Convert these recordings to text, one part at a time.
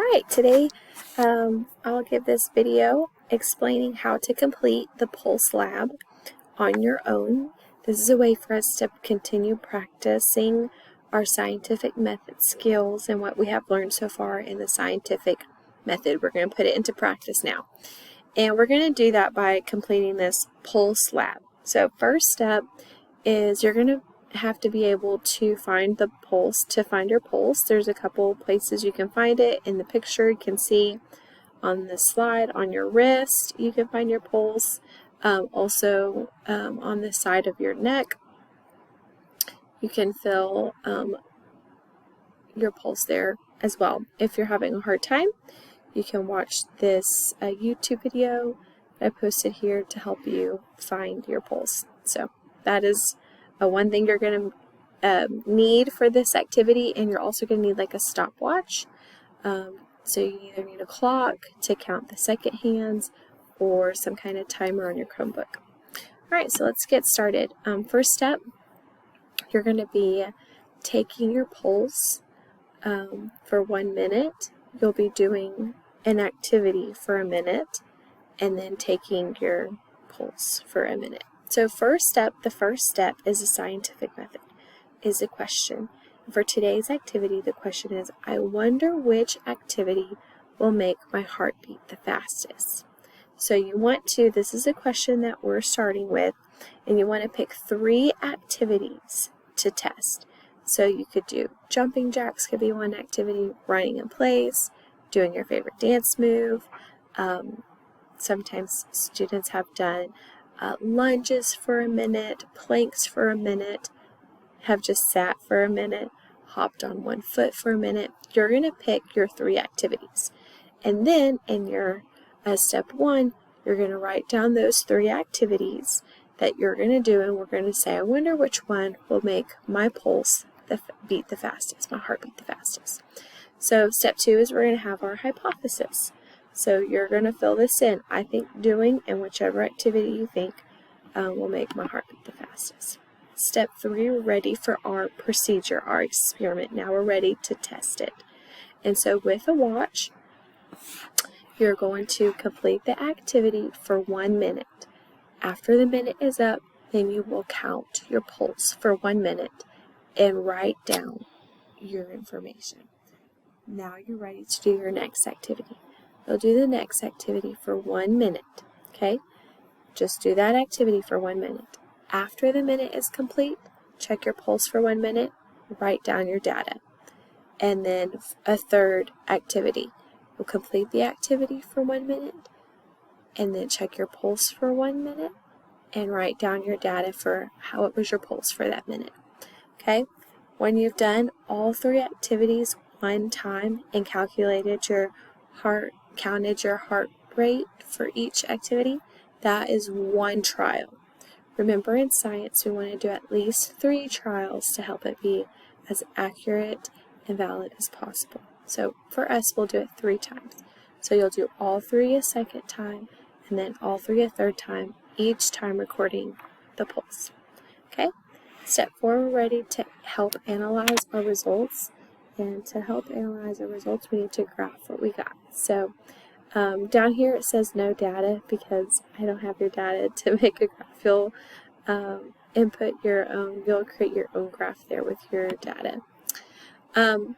Alright, today I'll give this video explaining how to complete the Pulse Lab on your own. This is a way for us to continue practicing our scientific method skills and what we have learned so far in the scientific method. We're going to put it into practice now. And we're going to do that by completing this Pulse Lab. So first step is you're going to have to be able to find the pulse. To find your pulse, there's a couple places you can find it. In the picture, you can see on the slide on your wrist, you can find your pulse. Also on the side of your neck, you can feel your pulse there as well. If you're having a hard time, you can watch this YouTube video I posted here to help you find your pulse. So that is one thing you're going to need for this activity, and you're also going to need like a stopwatch. So you either need a clock to count the second hands or some kind of timer on your Chromebook. Alright, so let's get started. First step, you're going to be taking your pulse for 1 minute. You'll be doing an activity for a minute and then taking your pulse for a minute. So the first step is a scientific method, is a question. For today's activity, the question is, I wonder which activity will make my heart beat the fastest. So you want to, this is a question that we're starting with, and you want to pick 3 activities to test. So you could do jumping jacks could be one activity, running in place, doing your favorite dance move. Sometimes students have done lunges for a minute, planks for a minute, have just sat for a minute, hopped on one foot for a minute. You're going to pick your 3 activities. And then in your step 1, you're going to write down those 3 activities that you're going to do, and we're going to say, I wonder which one will make my pulse beat the fastest, my heart beat the fastest. So step 2 is we're going to have our hypothesis. So you're going to fill this in. I think doing and whichever activity you think will make my heart beat the fastest. Step 3, we're ready for our procedure, our experiment. Now we're ready to test it. And so with a watch, you're going to complete the activity for 1 minute. After the minute is up, then you will count your pulse for 1 minute and write down your information. Now you're ready to do your next activity. You'll do the next activity for 1 minute, okay? Just do that activity for 1 minute. After the minute is complete, check your pulse for 1 minute, write down your data. And then a third activity. You'll complete the activity for 1 minute, and then check your pulse for 1 minute, and write down your data for how it was your pulse for that minute, okay? When you've done all 3 activities one time and calculated your counted your heart rate for each activity, that is 1 trial. Remember, in science, we want to do at least 3 trials to help it be as accurate and valid as possible. So for us, we'll do it 3 times. So you'll do all 3 a second time, and then all 3 a third time, each time recording the pulse. Okay? Step 4, we're ready to help analyze our results. And to help analyze our results, we need to graph what we got. So down here it says no data because I don't have your data to make a graph. You'll input your own, you'll create your own graph there with your data. Now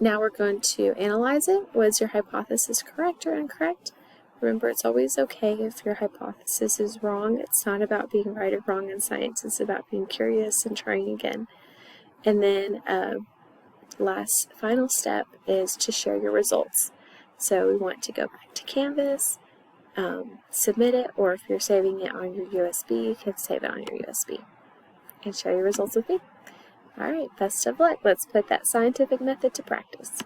we're going to analyze it. Was your hypothesis correct or incorrect? Remember, it's always okay if your hypothesis is wrong. It's not about being right or wrong in science. It's about being curious and trying again. And then final step is to share your results. So we want to go back to Canvas, submit it, or if you're saving it on your USB, you can save it on your USB and share your results with me. Alright, best of luck. Let's put that scientific method to practice.